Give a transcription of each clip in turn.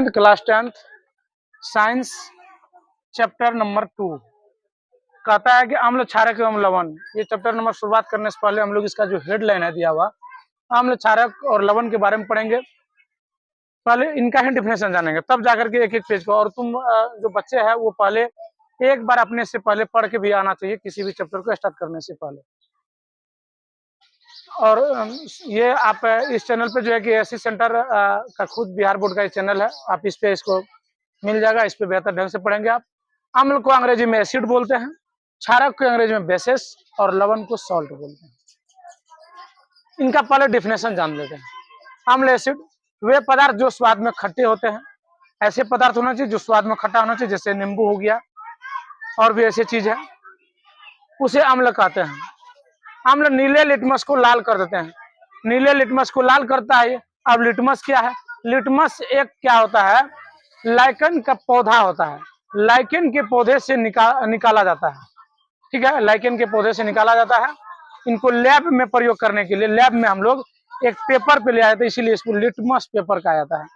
Class 10th science chapter number 2 कहता है कि अम्ल क्षारक एवं लवण। ये चैप्टर नंबर शुरुआत करने से पहले हम लोग इसका जो हेडलाइन है दिया हुआ अम्ल क्षारक और लवण के बारे में पढ़ेंगे। पहले इनका ही डिफिनेशन जानेंगे, तब जाकर के एक एक पेज को। और तुम जो बच्चे हैं वो पहले एक बार अपने से पहले पढ़ के भी आना चाहिए किसी भी चैप्टर को स्टार्ट करने से पहले। और ये आप इस चैनल पे जो है कि एससी सेंटर का खुद बिहार बोर्ड का चैनल है, आप इस पे इसको मिल जाएगा। इस पे बेहतर ढंग से पढ़ेंगे आप। अम्ल को अंग्रेजी में एसिड बोलते हैं, क्षारक को अंग्रेजी में बेसिस और लवण को सॉल्ट बोलते हैं। इनका पहले डिफिनेशन जान लेते हैं। अम्ल एसिड वे पदार्थ जो स्वाद में खट्टे होते हैं। ऐसे पदार्थ होना चाहिए जो स्वाद में खट्टा होना चाहिए, जैसे नींबू हो गया और भी ऐसी चीज है, उसे अम्ल कहते हैं। अम्ल नीले लिटमस को लाल कर देते हैं। नीले लिटमस को लाल करता है। अब लिटमस क्या है? लिटमस एक क्या होता है? लाइकन का पौधा होता है। लाइकन के पौधे से निकाला जाता है। ठीक है, लाइकन के पौधे से निकाला जाता है। इनको लैब में प्रयोग करने के लिए लैब में हम लोग एक पेपर पे ले आए थे, इसीलिए इसको लिटमस पेपर कहा जाता है।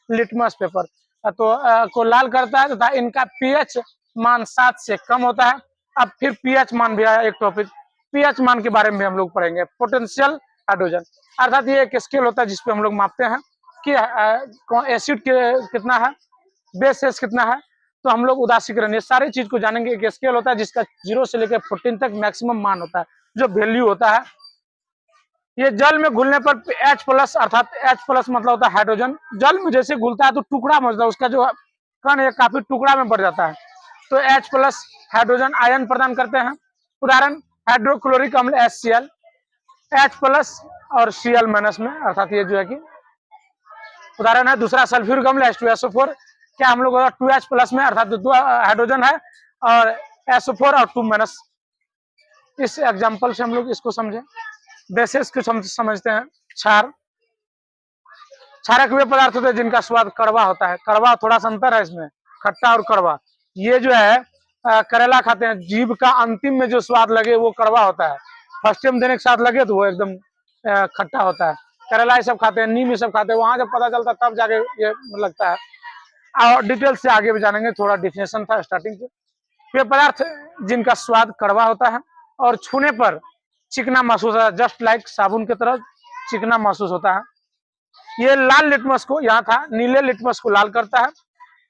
लिटमस पेपर तो को लाल करता है तथा इनका पीएच मान 7 से कम होता है। अब फिर पीएच मान भी आया एक टॉपिक, पीएच मान के बारे में हम लोग पढ़ेंगे। पोटेंशियल हाइड्रोजन अर्थात ये एक स्केल होता है जिसपे हम लोग मापते हैं कि एसिड के कितना है, बेस कितना है। तो हम लोग उदासीकरण ये सारी चीज को जानेंगे। एक स्केल होता है जिसका 0 से लेकर 14 तक मैक्सिमम मान होता है, जो वैल्यू होता है। ये जल में घुलने पर H+ अर्थात H+ मतलब होता है हाइड्रोजन। जल में जैसे घुलता है तो टुकड़ा मचता है, उसका जो कण है काफी टुकड़ा में बढ़ जाता है। तो H+ हाइड्रोजन आयन प्रदान करते हैं। उदाहरण हाइड्रोक्लोरिक अम्ल HCl, H+ और Cl- में, अर्थात ये जो है कि उदाहरण है। दूसरा सल्फ्यूरिक अम्ल H2SO4, क्या हम लोग 2H+ में, अर्थात 2 हाइड्रोजन है और SO4 और 2-। इस एग्जाम्पल से हम लोग इसको समझें। बेसिस को समझते हैं। क्षार क्षारक वे पदार्थ होते हैं जिनका स्वाद कड़वा होता है। कड़वा थोड़ा सा अंतर है इसमें, खट्टा और कड़वा। ये जो है करेला खाते हैं, जीभ का अंतिम में जो स्वाद लगे वो कड़वा होता है, फर्स्ट टाइम देने के साथ लगे तो वो एकदम खट्टा होता है। करेला ये सब खाते हैं, नीम ये सब खाते हैं। वहां जब पता चलता है तब जाके ये लगता है। और डिटेल से आगे भी जानेंगे, थोड़ा डिफिनेशन था स्टार्टिंग से। वे पदार्थ जिनका स्वाद कड़वा होता है और छूने पर चिकना महसूस होता है, जस्ट लाइक साबुन की तरह चिकना महसूस होता है। ये लाल लिटमस को, यहाँ था, नीले लिटमस को लाल करता है।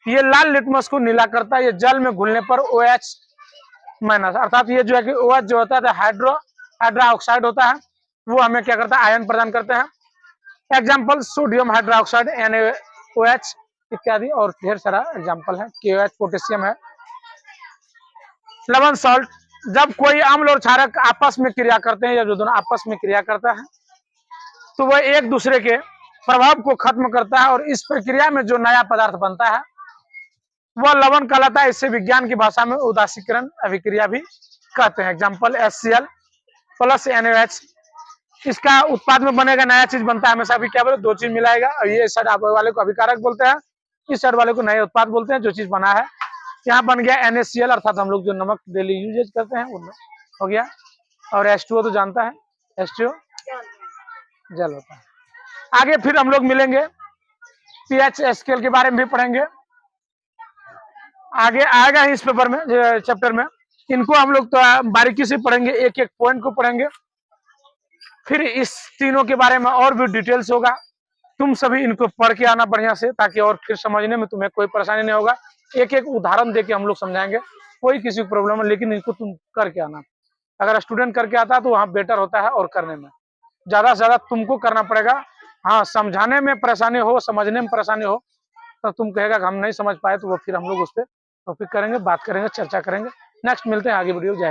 ये लाल लिटमस को नीला करता है। ये जल में घुलने पर OH- अर्थात ये जो है कि OH जो होता है हाइड्रोक्साइड होता है, वो हमें क्या करता है? आयन प्रदान करते हैं। एग्जाम्पल सोडियम हाइड्रोक्साइड NaOH इत्यादि और ढेर सारा एग्जाम्पल है। KOH पोटेशियम है। लवण सॉल्ट, जब कोई अम्ल और क्षारक आपस में क्रिया करते हैं या जो दोनों आपस में क्रिया करता है तो वह एक दूसरे के प्रभाव को खत्म करता है और इस प्रक्रिया में जो नया पदार्थ बनता है वह लवण कहलाता है। इसे विज्ञान की भाषा में उदासीकरण अभिक्रिया भी कहते हैं। एग्जाम्पल HCl + NaOH, इसका उत्पाद में बनेगा, नया चीज बनता है। हमेशा भी क्या बोले? 2 चीज मिलाएगा। और ये साइड वाले को अभिकारक बोलते हैं, इस साइड वाले को नए उत्पाद बोलते हैं, जो चीज बना है। यहाँ बन गया NaCl, अर्थात हम लोग जो नमक डेली यूजेज करते हैं वो हो गया। और H2O तो जानता है, H2O जल होता है। आगे फिर हम लोग मिलेंगे, पीएच स्केल के बारे में भी पढ़ेंगे। आगे आएगा इस पेपर में, चैप्टर में। इनको हम लोग तो बारीकी से पढ़ेंगे, एक एक पॉइंट को पढ़ेंगे। फिर इस तीनों के बारे में और भी डिटेल्स होगा। तुम सभी इनको पढ़ के आना बढ़िया से, ताकि और फिर समझने में तुम्हें कोई परेशानी नहीं होगा। एक एक उदाहरण देके हम लोग समझाएंगे, कोई किसी को प्रॉब्लम है, लेकिन इनको तुम करके आना। अगर स्टूडेंट करके आता है तो वहाँ बेटर होता है, और करने में ज्यादा से ज्यादा तुमको करना पड़ेगा। हाँ, समझाने में परेशानी हो, समझने में परेशानी हो तो तुम कहेगा कि हम नहीं समझ पाए, तो वो फिर हम लोग उस पर टॉपिक करेंगे, बात करेंगे, चर्चा करेंगे। नेक्स्ट मिलते हैं, आगे वीडियो जाएगा।